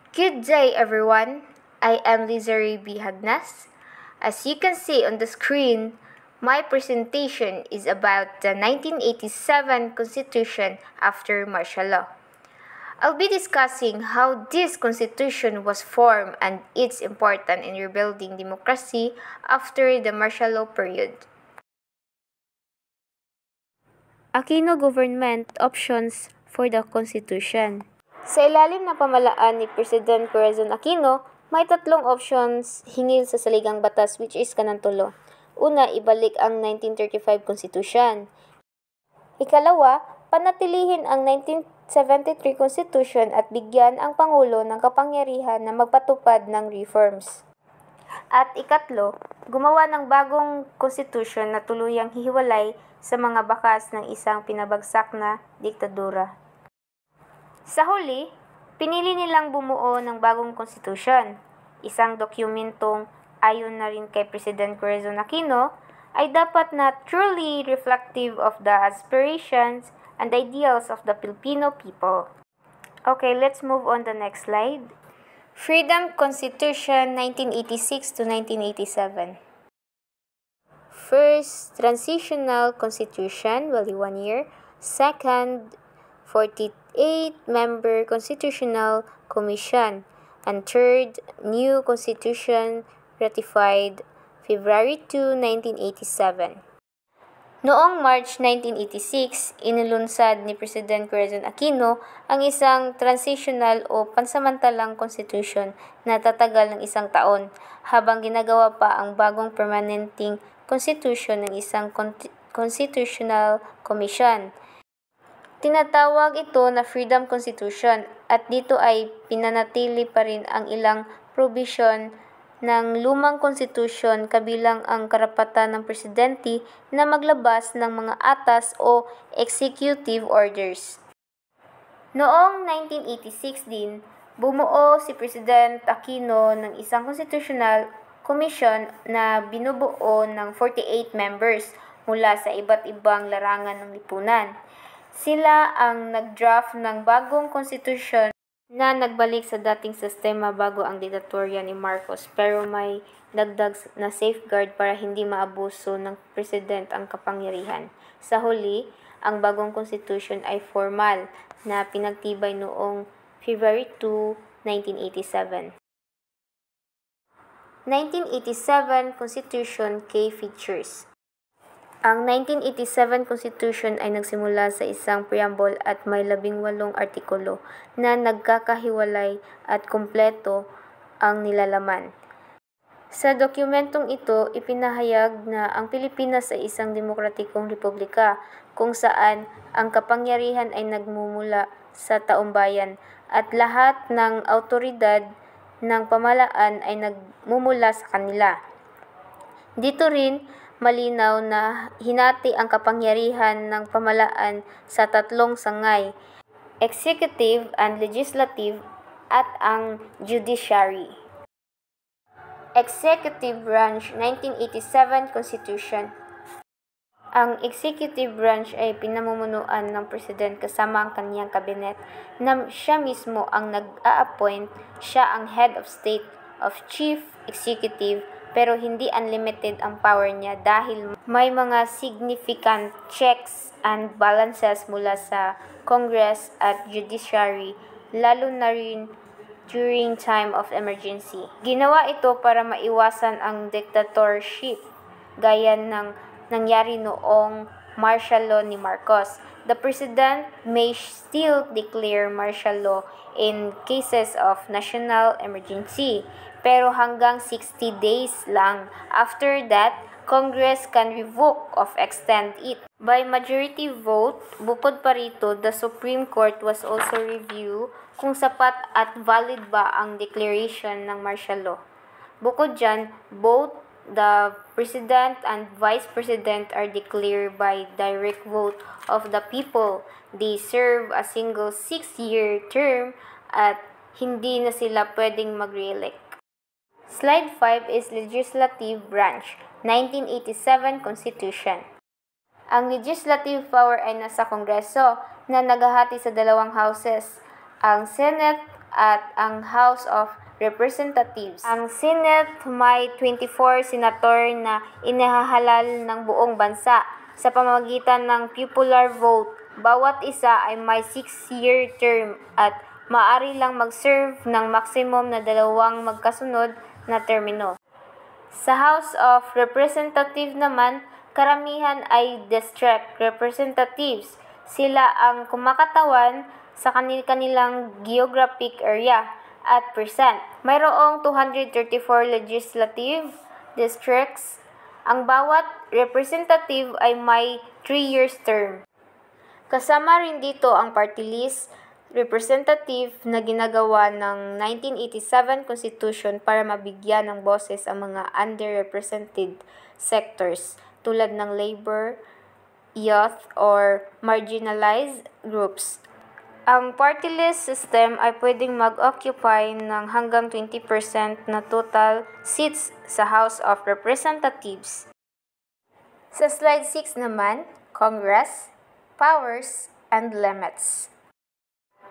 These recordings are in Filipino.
Good day, everyone. I am Lizzie B. Hagnas. As you can see on the screen, my presentation is about the 1987 Constitution after martial law. I'll be discussing how this constitution was formed and its importance in rebuilding democracy after the martial law period. Aquino government options for the constitution. Sa ilalim ng pamalaan ni President Corazon Aquino, may tatlong options hingil sa saligang batas which is kanang tulo. Una, ibalik ang 1935 Constitution. Ikalawa, panatilihin ang 1973 Constitution at bigyan ang Pangulo ng kapangyarihan na magpatupad ng reforms. At ikatlo, gumawa ng bagong Constitution na tuluyang hihiwalay sa mga bakas ng isang pinabagsak na diktadura. Sa huli, pinili nilang bumuo ng bagong konstitusyon, isang dokumentong ayon na rin kay President Corazon Aquino ay dapat na truly reflective of the aspirations and ideals of the Filipino people. Okay, let's move on the next slide. Freedom Constitution 1986 to 1987. First, Transitional Constitution, only 1 year. Second, 48-member Constitutional Commission. And third, new Constitution ratified February 2, 1987. Noong March 1986, inilunsad ni President Corazon Aquino ang isang transitional o pansamantalang constitution na tatagal ng 1 taon habang ginagawa pa ang bagong permanenteng constitution ng isang constitutional commission. Tinatawag ito na Freedom Constitution at dito ay pinanatili pa rin ang ilang provision ng lumang konstitusyon kabilang ang karapatan ng presidente na maglabas ng mga atas o executive orders. Noong 1986 din, bumuo si President Aquino ng isang constitutional commission na binubuo ng 48 members mula sa iba't ibang larangan ng lipunan. Sila ang nag-draft ng bagong konstitusyon na nagbalik sa dating sistema bago ang diktatorya ni Marcos pero may dagdag na safeguard para hindi maabuso ng president ang kapangyarihan. Sa huli, ang bagong konstitusyon ay formal na pinagtibay noong February 2, 1987. 1987 Constitution Key Features. Ang 1987 Constitution ay nagsimula sa isang preamble at may 18 artikulo na nagkakahiwalay at kumpleto ang nilalaman. Sa dokumentong ito, ipinahayag na ang Pilipinas ay isang demokratikong republika kung saan ang kapangyarihan ay nagmumula sa taumbayan at lahat ng autoridad ng pamahalaan ay nagmumula sa kanila. Dito rin, malinaw na hinati ang kapangyarihan ng pamahalaan sa tatlong sangay, executive and legislative at ang judiciary. Executive Branch 1987 Constitution. Ang executive branch ay pinamumunuan ng president kasama ang kaniyang kabinet na siya mismo ang nag-a-appoint, siya ang head of state of chief executive pero hindi unlimited ang power niya dahil may mga significant checks and balances mula sa Congress at Judiciary, lalo na rin during time of emergency. Ginawa ito para maiwasan ang dictatorship, gaya ng nangyari noong martial law ni Marcos. The President may still declare martial law in cases of national emergency, pero hanggang 60 days lang. After that, Congress can revoke or extend it. By majority vote, bukod pa rito, the Supreme Court was also review kung sapat at valid ba ang declaration ng martial law. Bukod dyan, both the President and Vice President are declared by direct vote of the people. They serve a single 6-year term at hindi na sila pwedeng mag-re-elect. Slide 5 is Legislative Branch, 1987 Constitution. Ang legislative power ay nasa Kongreso na naghahati sa dalawang houses, ang Senate at ang House of Representatives. Ang Senate may 24 senator na inahahalal ng buong bansa sa pamamagitan ng popular vote. Bawat isa ay may 6-year term at maaari lang mag-serve ng maximum na 2 magkasunod na termino. Sa House of Representatives naman, karamihan ay district representatives. Sila ang kumakatawan sa kanilang geographic area at percent. Mayroong 234 legislative districts. Ang bawat representative ay may 3 years term. Kasama rin dito ang party list representative na ginagawa ng 1987 Constitution para mabigyan ng boses ang mga underrepresented sectors tulad ng labor, youth, or marginalized groups. Ang party list system ay pwedeng mag-occupy ng hanggang 20% na total seats sa House of Representatives. Sa slide 6 naman, Congress, powers, and limits.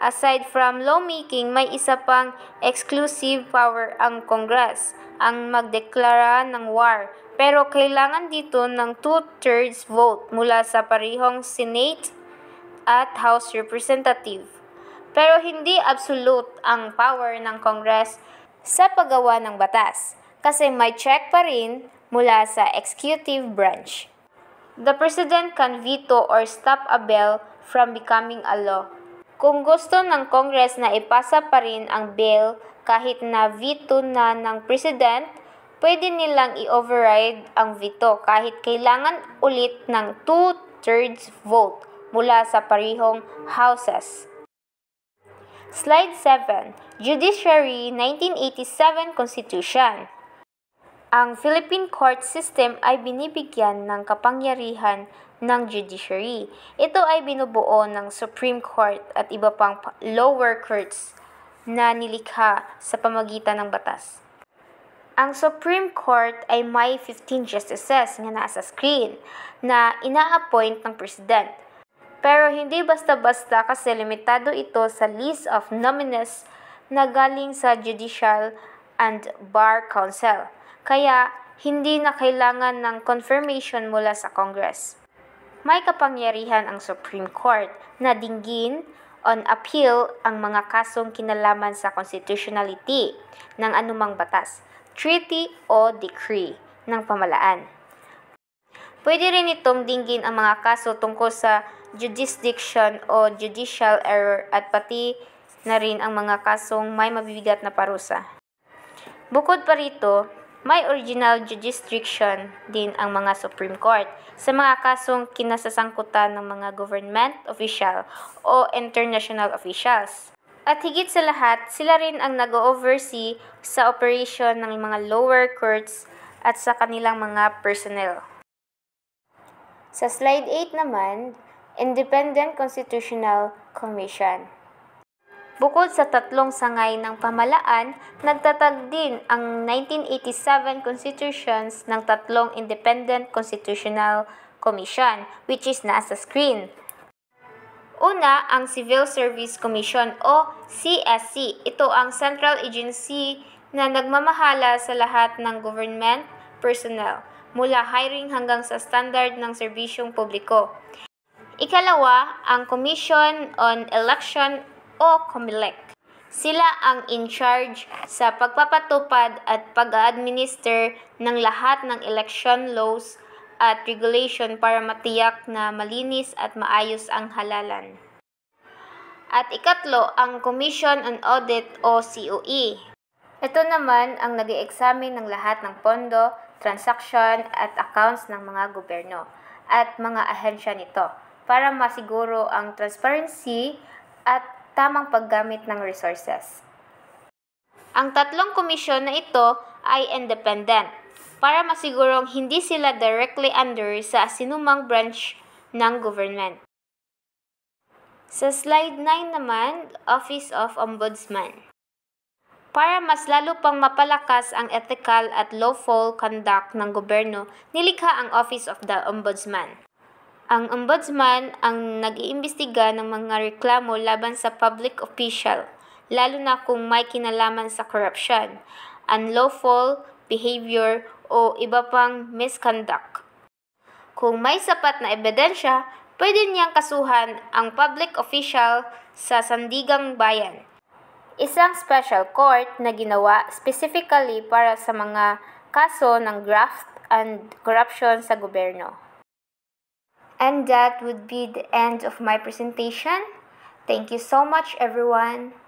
Aside from lawmaking, may isa pang exclusive power ang Congress, ang magdeklara ng war. Pero kailangan dito ng 2/3 vote mula sa parehong Senate at House Representative. Pero hindi absolute ang power ng Congress sa paggawa ng batas, kasi may check pa rin mula sa executive branch. The President can veto or stop a bill from becoming a law. Kung gusto ng Congress na ipasa pa rin ang bill kahit na veto na ng President, pwede nilang i-override ang veto kahit kailangan ulit ng 2/3 vote mula sa parehong houses. Slide 7. Judiciary 1987 Constitution. Ang Philippine court system ay binibigyan ng kapangyarihan ng judiciary. Ito ay binubuo ng Supreme Court at iba pang lower courts na nilikha sa pamagitan ng batas. Ang Supreme Court ay may 15 justices nga nasa screen na ina-appoint ng President. Pero hindi basta-basta kasi limitado ito sa list of nominees na galing sa Judicial and Bar Council. Kaya hindi na kailangan ng confirmation mula sa Congress. May kapangyarihan ang Supreme Court na dinggin on appeal ang mga kasong kinalaman sa constitutionality ng anumang batas, treaty o decree ng pamahalaan. Pwede rin itong dinggin ang mga kaso tungkol sa jurisdiction o judicial error at pati na rin ang mga kasong may mabibigat na parusa. Bukod pa rito, may original jurisdiction din ang mga Supreme Court sa mga kasong kinasasangkutan ng mga government official o international officials. At higit sa lahat, sila rin ang nag-oversee sa operation ng mga lower courts at sa kanilang mga personnel. Sa slide 8 naman, Independent Constitutional Commission. Bukod sa 3 sangay ng pamahalaan, nagtatag din ang 1987 Constitutions ng 3 Independent Constitutional Commission, which is nasa screen. Una, ang Civil Service Commission o CSC. Ito ang central agency na nagmamahala sa lahat ng government personnel, mula hiring hanggang sa standard ng serbisyong publiko. Ikalawa, ang Commission on Election o COMELEC. Sila ang in-charge sa pagpapatupad at pag-administer ng lahat ng election laws at regulation para matiyak na malinis at maayos ang halalan. At ikatlo, ang Commission on Audit o COE. Ito naman ang nag-i-examine ng lahat ng pondo, transaction at accounts ng mga gobyerno at mga ahensya nito para masiguro ang transparency at tamang paggamit ng resources. Ang 3 komisyon na ito ay independent para masigurong hindi sila directly under sa sinumang branch ng government. Sa slide 9 naman, Office of Ombudsman. Para mas lalo pang mapalakas ang ethical at lawful conduct ng gobyerno, nilikha ang Office of the Ombudsman. Ang Ombudsman ang nag-iimbestiga ng mga reklamo laban sa public official, lalo na kung may kinalaman sa corruption, unlawful behavior o iba pang misconduct. Kung may sapat na ebidensya, pwede niyang kasuhan ang public official sa sandigang bayan. Isang special court na ginawa specifically para sa mga kaso ng graft and corruption sa gobyerno. And that would be the end of my presentation. Thank you so much, everyone.